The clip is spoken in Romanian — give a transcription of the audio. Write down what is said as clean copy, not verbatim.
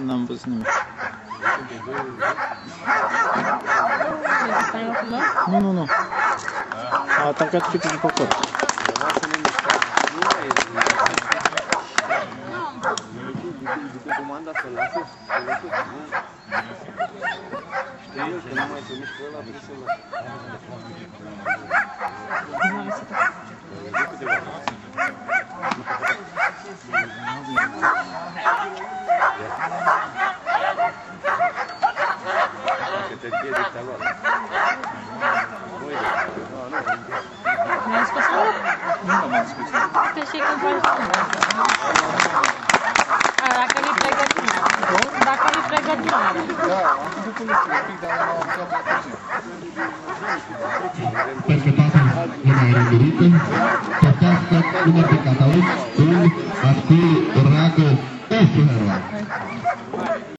N-am văzut nimic. Nu. A atacat tipul după cort. Comanda să lase, știu eu că nu mai se mișcă ăla, trebuie să-l lase. Că te pierde ăla. Mi-ai spus ăla? Nu m-am spus. Că și când faci dacă nu-i pregătire. Dacă nu-i pregătire. Da, am făcut un pic, dar nu am aflat la puțin. Perché passa una riferita, toccasca numero di Catalunya, Ascoli, Rago, Osterland.